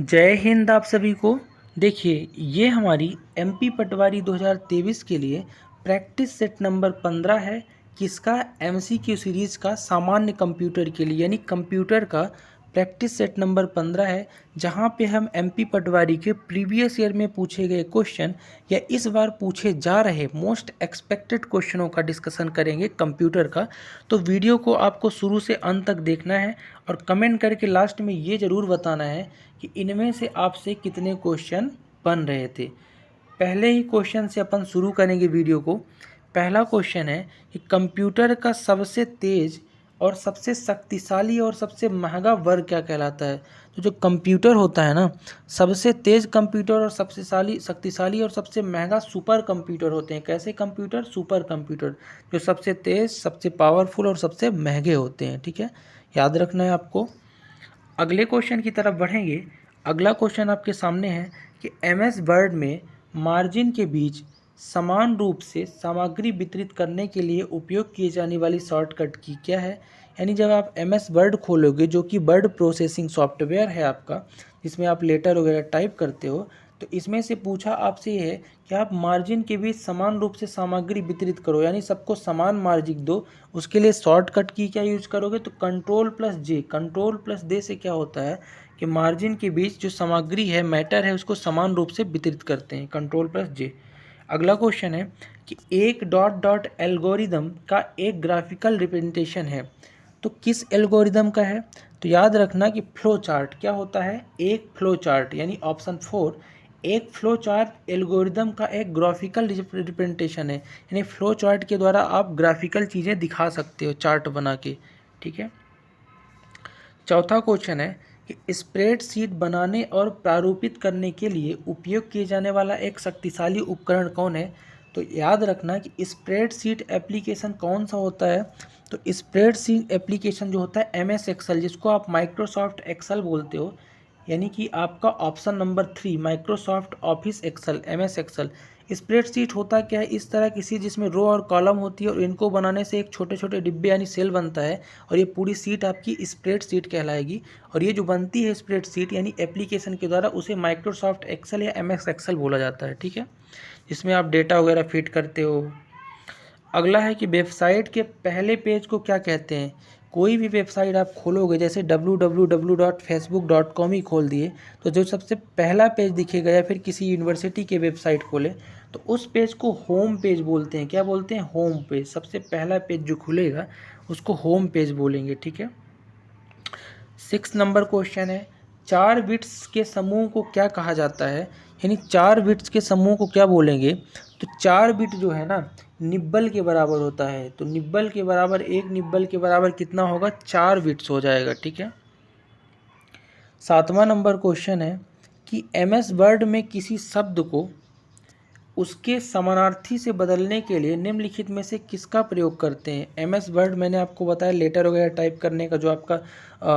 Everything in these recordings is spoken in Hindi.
जय हिंद आप सभी को। देखिए, ये हमारी एमपी पटवारी 2023 के लिए प्रैक्टिस सेट नंबर 15 है। किसका? एमसीक्यू सीरीज का सामान्य कंप्यूटर के लिए, यानी कंप्यूटर का प्रैक्टिस सेट नंबर 15 है, जहाँ पे हम एमपी पटवारी के प्रीवियस ईयर में पूछे गए क्वेश्चन या इस बार पूछे जा रहे मोस्ट एक्सपेक्टेड क्वेश्चनों का डिस्कशन करेंगे कंप्यूटर का। तो वीडियो को आपको शुरू से अंत तक देखना है और कमेंट करके लास्ट में ये ज़रूर बताना है कि इनमें से आपसे कितने क्वेश्चन बन रहे थे। पहले ही क्वेश्चन से अपन शुरू करेंगे वीडियो को। पहला क्वेश्चन है कि कंप्यूटर का सबसे तेज और सबसे शक्तिशाली और सबसे महंगा वर्ग क्या कहलाता है। तो जो कंप्यूटर होता है ना, सबसे तेज कंप्यूटर और सबसे शक्तिशाली और सबसे महंगा सुपर कंप्यूटर होते हैं। कैसे कंप्यूटर? सुपर कंप्यूटर, जो सबसे तेज, सबसे पावरफुल और सबसे महंगे होते हैं। ठीक है, याद रखना है आपको। अगले क्वेश्चन की तरफ बढ़ेंगे। अगला क्वेश्चन आपके सामने है कि एमएस वर्ड में मार्जिन के बीच समान रूप से सामग्री वितरित करने के लिए उपयोग किए जाने वाली शॉर्टकट की क्या है। यानी जब आप एमएस वर्ड खोलोगे, जो कि वर्ड प्रोसेसिंग सॉफ्टवेयर है आपका, जिसमें आप लेटर वगैरह टाइप करते हो, तो इसमें से पूछा आपसे ये है कि आप मार्जिन के बीच समान रूप से सामग्री वितरित करो, यानी सबको समान मार्जिन दो। उसके लिए शॉर्टकट की क्या यूज करोगे? तो कंट्रोल+J। कंट्रोल+J से क्या होता है कि मार्जिन के बीच जो सामग्री है, मैटर है, उसको समान रूप से वितरित करते हैं। कंट्रोल+J। अगला क्वेश्चन है कि एक डॉट डॉट एल्गोरिदम का एक ग्राफिकल रिप्रेजेंटेशन है, तो किस एल्गोरिदम का है? तो याद रखना कि फ्लो चार्ट क्या होता है? एक फ्लो चार्ट, यानी ऑप्शन 4, एक फ्लो चार्ट एल्गोरिदम का एक ग्राफिकल रिप्रेजेंटेशन है। यानी फ्लो चार्ट के द्वारा आप ग्राफिकल चीज़ें दिखा सकते हो चार्ट बना के। ठीक है। चौथा क्वेश्चन है कि स्प्रेडशीट बनाने और प्रारूपित करने के लिए उपयोग किए जाने वाला एक शक्तिशाली उपकरण कौन है। तो याद रखना कि स्प्रेडशीट एप्लीकेशन कौन सा होता है। तो स्प्रेडशीट एप्लीकेशन जो होता है एमएस एक्सेल, जिसको आप माइक्रोसॉफ्ट एक्सेल बोलते हो, यानी कि आपका option number 3 Microsoft Office Excel, MS Excel. Spreadsheet होता क्या है? इस तरह किसी जिसमें रो और कॉलम होती है और इनको बनाने से एक छोटे छोटे डिब्बे यानी सेल बनता है, और ये पूरी सीट आपकी स्प्रेडशीट कहलाएगी। और ये जो बनती है स्प्रेडशीट यानी एप्लीकेशन के द्वारा, उसे माइक्रोसॉफ्ट एक्सेल या एमएस एक्सेल बोला जाता है। ठीक है, जिसमें आप डेटा वगैरह फिट करते हो। अगला है कि वेबसाइट के पहले पेज को क्या कहते हैं। कोई भी वेबसाइट आप खोलोगे, जैसे www.facebook.com ही खोल दिए, तो जो सबसे पहला पेज दिखेगा, या फिर किसी यूनिवर्सिटी के वेबसाइट खोले तो उस पेज को होम पेज बोलते हैं। क्या बोलते हैं? Home page. सबसे पहला पेज जो खुलेगा उसको होम पेज बोलेंगे। ठीक है। 6 नंबर क्वेश्चन है, 4 बिट्स के समूह को क्या कहा जाता है। यानी 4 बिट्स के समूह को क्या बोलेंगे। तो 4 बिट जो है ना, निब्बल के बराबर होता है। तो निब्बल के बराबर, एक निब्बल के बराबर कितना होगा? 4 बिट्स हो जाएगा। ठीक है। 7वां नंबर क्वेश्चन है कि एमएस वर्ड में किसी शब्द को उसके समानार्थी से बदलने के लिए निम्नलिखित में से किसका प्रयोग करते हैं। एमएस वर्ड मैंने आपको बताया लेटर वगैरह टाइप करने का, जो आपका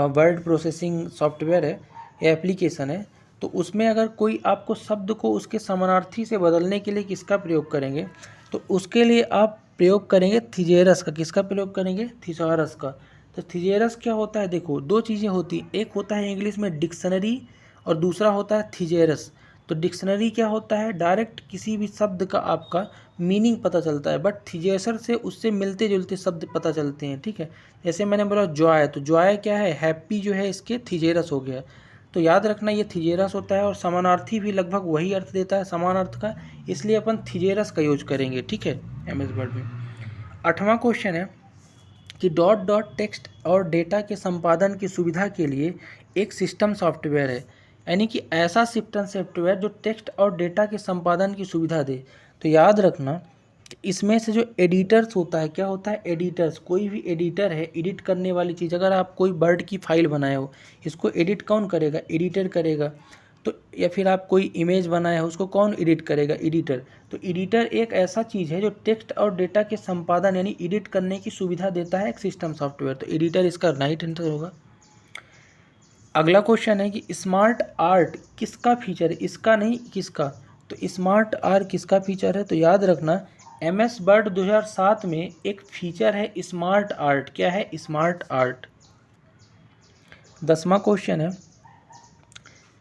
वर्ड प्रोसेसिंग सॉफ्टवेयर है या एप्लीकेशन है, तो उसमें अगर कोई आपको शब्द को उसके समानार्थी से बदलने के लिए किसका प्रयोग करेंगे, तो उसके लिए आप प्रयोग करेंगे थिजेरस का। किसका प्रयोग करेंगे? थिसॉरस का। तो थिजेरस क्या होता है? देखो, दो चीज़ें होती, एक होता है इंग्लिश में डिक्शनरी और दूसरा होता है थिजेरस। तो डिक्शनरी क्या होता है? डायरेक्ट किसी भी शब्द का आपका मीनिंग पता चलता है, बट थिजेसर से उससे मिलते जुलते शब्द पता चलते हैं। ठीक है। जैसे मैंने बोला जॉय, तो जॉय क्या है? हैप्पी जो है इसके थिजेरस हो गया। तो याद रखना ये थिजेरस होता है, और समानार्थी भी लगभग वही अर्थ देता है समान अर्थ का, इसलिए अपन थिजेरस का यूज करेंगे। ठीक है, एमएस वर्ड में। 8वां क्वेश्चन है कि डॉट डॉट टेक्स्ट और डेटा के संपादन की सुविधा के लिए एक सिस्टम सॉफ्टवेयर है। यानी कि ऐसा सिस्टम सॉफ्टवेयर जो टेक्स्ट और डेटा के संपादन की सुविधा दे। तो याद रखना कि इसमें से जो एडिटर्स होता है, क्या होता है? एडिटर्स। कोई भी एडिटर है, एडिट करने वाली चीज़। अगर आप कोई वर्ड की फाइल बनाए हो, इसको एडिट कौन करेगा? एडिटर करेगा। तो या फिर आप कोई इमेज बनाए हो, उसको कौन एडिट करेगा? एडिटर। तो एडिटर एक ऐसा चीज़ है जो टेक्स्ट और डेटा के संपादन यानी एडिट करने की सुविधा देता है, एक सिस्टम सॉफ्टवेयर। तो एडिटर इसका राइट आंसर होगा। अगला क्वेश्चन है कि स्मार्ट आर्ट किसका फीचर है। इसका नहीं, किसका। तो स्मार्ट आर्ट किसका फीचर है? तो याद रखना एमएस वर्ड 2007 में एक फीचर है स्मार्ट आर्ट। क्या है? Smart art. 10वां क्वेश्चन है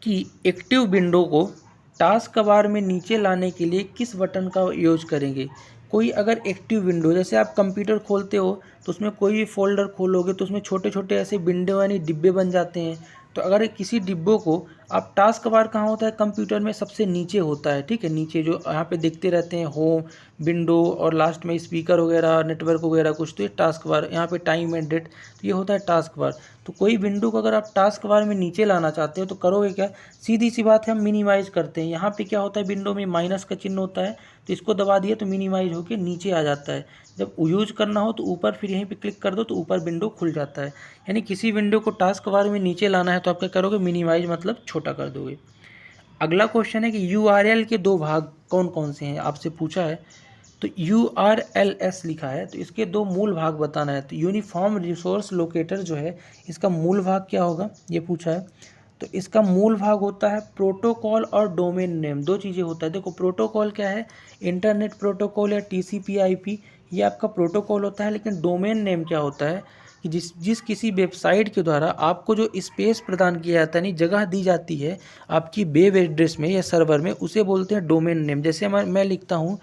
कि एक्टिव विंडो को टास्क बार में नीचे लाने के लिए किस बटन का यूज करेंगे। कोई अगर एक्टिव विंडो, जैसे आप कंप्यूटर खोलते हो तो उसमें कोई भी फोल्डर खोलोगे तो उसमें छोटे छोटे ऐसे विंडो यानी डिब्बे बन जाते हैं। तो अगर किसी डिब्बों को आप टास्क बार कहाँ होता है कंप्यूटर में, सबसे नीचे होता है, ठीक है, नीचे जो यहाँ पे देखते रहते हैं होम, विंडो और लास्ट में स्पीकर वगैरह, नेटवर्क वगैरह कुछ, तो ये टास्क बार, यहाँ पे टाइम एंड डेट, तो ये होता है टास्क बार। तो कोई विंडो को अगर आप टास्क बार में नीचे लाना चाहते हो तो करोगे क्या, सीधी सी बात है, हम मिनिमाइज़ करते हैं। यहाँ पे क्या होता है, विंडो में माइनस का चिन्ह होता है, तो इसको दबा दिया तो मिनिमाइज होकर नीचे आ जाता है। जब यूज करना हो तो ऊपर, फिर यहीं पे क्लिक कर दो तो ऊपर विंडो खुल जाता है। यानी किसी विंडो को टास्क बार में नीचे लाना है तो आप क्या करोगे, मिनिमाइज मतलब छोटा कर दोगे। अगला क्वेश्चन है कि URL के दो भाग कौन कौन से हैं, आपसे पूछा है। तो URLS लिखा है, तो इसके दो मूल भाग बताना है। तो यूनिफॉर्म रिसोर्स लोकेटर जो है, इसका मूल भाग क्या होगा, ये पूछा है। तो इसका मूल भाग होता है प्रोटोकॉल और डोमेन नेम, दो चीज़ें होता है। देखो प्रोटोकॉल क्या है, इंटरनेट प्रोटोकॉल या TCP/IP, ये आपका प्रोटोकॉल होता है। लेकिन डोमेन नेम क्या होता है कि जिस किसी वेबसाइट के द्वारा आपको जो स्पेस प्रदान किया जाता है, यानी जगह दी जाती है आपकी वेब एड्रेस में या सर्वर में, उसे बोलते हैं डोमेन नेम। जैसे मैं लिखता हूँ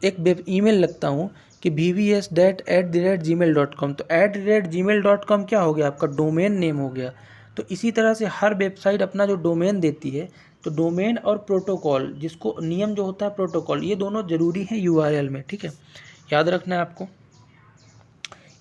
एक वेब ईमेल लगता हूँ कि vvs@gmail.com, तो @gmail.com क्या हो गया, आपका डोमेन नेम हो गया। तो इसी तरह से हर वेबसाइट अपना जो डोमेन देती है, तो डोमेन और प्रोटोकॉल, जिसको नियम जो होता है प्रोटोकॉल, ये दोनों ज़रूरी हैं URL में, ठीक है, याद रखना है आपको।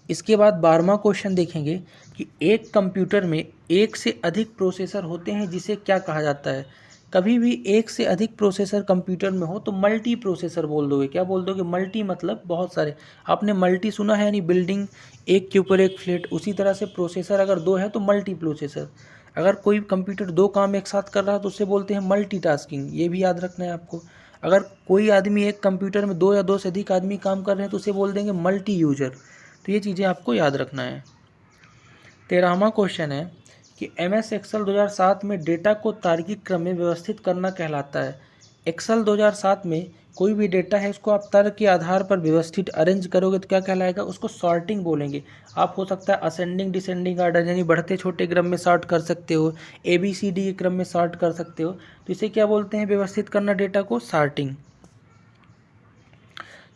इसके बाद 12वां क्वेश्चन देखेंगे कि एक कंप्यूटर में एक से अधिक प्रोसेसर होते हैं जिसे क्या कहा जाता है। कभी भी एक से अधिक प्रोसेसर कंप्यूटर में हो तो मल्टी प्रोसेसर बोल दोगे। क्या बोल दोगे, मल्टी मतलब बहुत सारे। आपने मल्टी सुना है, यानी बिल्डिंग एक के ऊपर एक फ्लैट, उसी तरह से प्रोसेसर अगर दो है तो मल्टी प्रोसेसर। अगर कोई कंप्यूटर दो काम एक साथ कर रहा है तो उससे बोलते हैं मल्टीटास्किंग, ये भी याद रखना है आपको। अगर कोई आदमी एक कंप्यूटर में दो या दो से अधिक आदमी काम कर रहे हैं तो उसे बोल देंगे मल्टी यूजर। तो ये चीज़ें आपको याद रखना है। 13वां क्वेश्चन है कि MS एक्सेल 2007 में डेटा को तार्किक क्रम में व्यवस्थित करना कहलाता है। एक्सेल 2007 में कोई भी डेटा है उसको आप तर्क के आधार पर व्यवस्थित अरेंज करोगे तो क्या कहलाएगा, उसको सॉर्टिंग बोलेंगे। आप हो सकता है असेंडिंग डिसेंडिंग आर्डर, यानी बढ़ते छोटे क्रम में सॉर्ट कर सकते हो, ABCD के क्रम में सॉर्ट कर सकते हो। तो इसे क्या बोलते हैं, व्यवस्थित करना डेटा को, सॉर्टिंग।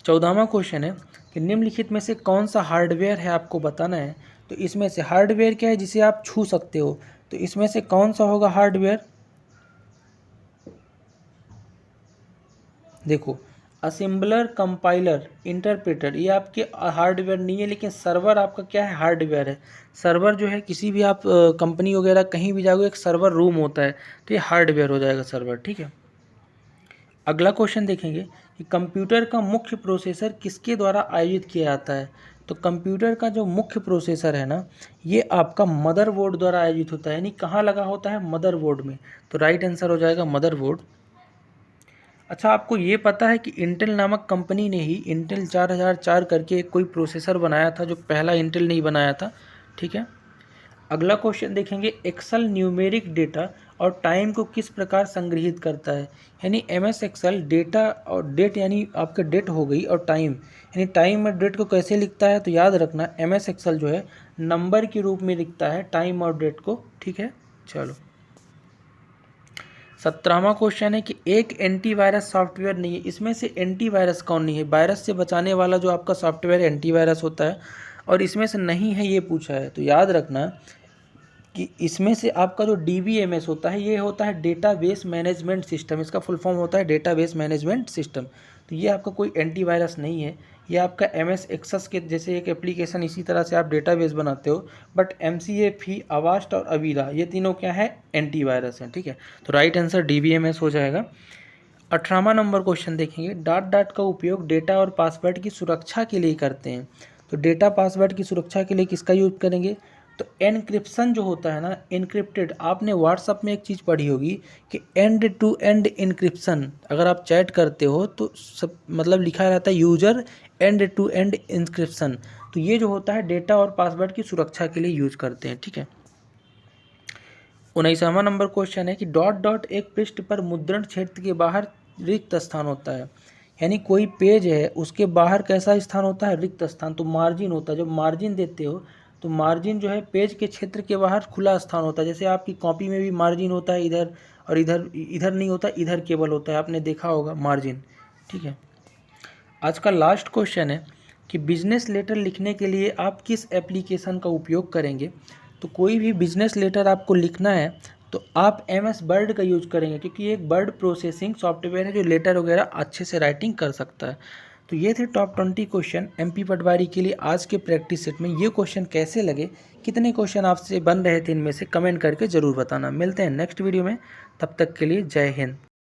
14वां क्वेश्चन है कि निम्नलिखित में से कौन सा हार्डवेयर है, आपको बताना है। तो इसमें से हार्डवेयर क्या है, जिसे आप छू सकते हो, तो इसमें से कौन सा होगा हार्डवेयर। देखो असेंबलर, कंपाइलर, इंटरप्रेटर, ये आपके हार्डवेयर नहीं है, लेकिन सर्वर आपका क्या है, हार्डवेयर है। सर्वर जो है, किसी भी आप कंपनी वगैरह कहीं भी जाओगे एक सर्वर रूम होता है, तो ये हार्डवेयर हो जाएगा सर्वर, ठीक है। अगला क्वेश्चन देखेंगे कि कंप्यूटर का मुख्य प्रोसेसर किसके द्वारा आयोजित किया जाता है। तो कंप्यूटर का जो मुख्य प्रोसेसर है ना, ये आपका मदरबोर्ड द्वारा आयोजित होता है। यानी कहाँ लगा होता है, मदरबोर्ड में। तो राइट आंसर हो जाएगा मदरबोर्ड। अच्छा, आपको ये पता है कि इंटेल नामक कंपनी ने ही इंटेल 4004 करके एक कोई प्रोसेसर बनाया था, जो पहला इंटेल ने ही बनाया था, ठीक है। अगला क्वेश्चन देखेंगे, एक्सेल न्यूमेरिक डेटा और टाइम को किस प्रकार संग्रहित करता है। यानी MS एक्सेल डेटा और डेट, यानी आपका डेट हो गई, और टाइम, यानी टाइम और डेट को कैसे लिखता है। तो याद रखना MS एक्सेल जो है नंबर के रूप में लिखता है टाइम और डेट को, ठीक है। चलो 17वां क्वेश्चन है कि एक एंटीवायरस सॉफ्टवेयर नहीं है, इसमें से एंटीवायरस कौन नहीं है। वायरस से बचाने वाला जो आपका सॉफ्टवेयर एंटीवायरस होता है, और इसमें से नहीं है, ये पूछा है। तो याद रखना कि इसमें से आपका जो DBMS होता है, ये होता है डेटाबेस मैनेजमेंट सिस्टम, इसका फुल फॉर्म होता है डेटाबेस मैनेजमेंट सिस्टम। तो ये आपका कोई एंटीवायरस नहीं है, ये आपका MS एक्सेस के जैसे एक एप्लीकेशन, इसी तरह से आप डेटाबेस बनाते हो। बट MCAFE, अवास्ट और अवीरा, ये तीनों क्या है, एंटीवायरस हैं, ठीक है। तो राइट आंसर DBMS हो जाएगा। 18वां नंबर क्वेश्चन देखेंगे, डॉट का उपयोग डेटा और पासवर्ड की सुरक्षा के लिए करते हैं। तो डेटा पासवर्ड की सुरक्षा के लिए किसका यूज करेंगे। तो एनक्रिप्शन जो होता है ना, एनक्रिप्टेड, आपने व्हाट्सअप में एक चीज़ पढ़ी होगी कि एंड टू एंड एनक्रिप्शन, अगर आप चैट करते हो तो सब मतलब लिखा रहता है user end to end encryption. तो ये जो होता है डेटा और पासवर्ड की सुरक्षा के लिए यूज करते हैं, ठीक है। 19वां नंबर क्वेश्चन है कि डॉट एक पृष्ठ पर मुद्रण क्षेत्र के बाहर रिक्त स्थान होता है। यानी कोई पेज है, उसके बाहर कैसा स्थान होता है, रिक्त स्थान। तो मार्जिन होता है, जब मार्जिन देते हो तो मार्जिन जो है पेज के क्षेत्र के बाहर खुला स्थान होता है। जैसे आपकी कॉपी में भी मार्जिन होता है इधर, और इधर इधर नहीं होता, इधर केवल होता है, आपने देखा होगा मार्जिन। ठीक है, आज का लास्ट क्वेश्चन है कि बिजनेस लेटर लिखने के लिए आप किस एप्लीकेशन का उपयोग करेंगे। तो कोई भी बिजनेस लेटर आपको लिखना है तो आप MS वर्ड का यूज करेंगे, क्योंकि ये एक वर्ड प्रोसेसिंग सॉफ्टवेयर है जो लेटर वगैरह अच्छे से राइटिंग कर सकता है। तो ये थे टॉप 20 क्वेश्चन MP पटवारी के लिए आज के प्रैक्टिस सेट में। ये क्वेश्चन कैसे लगे, कितने क्वेश्चन आपसे बन रहे थे इनमें से, कमेंट करके ज़रूर बताना। मिलते हैं नेक्स्ट वीडियो में, तब तक के लिए जय हिंद।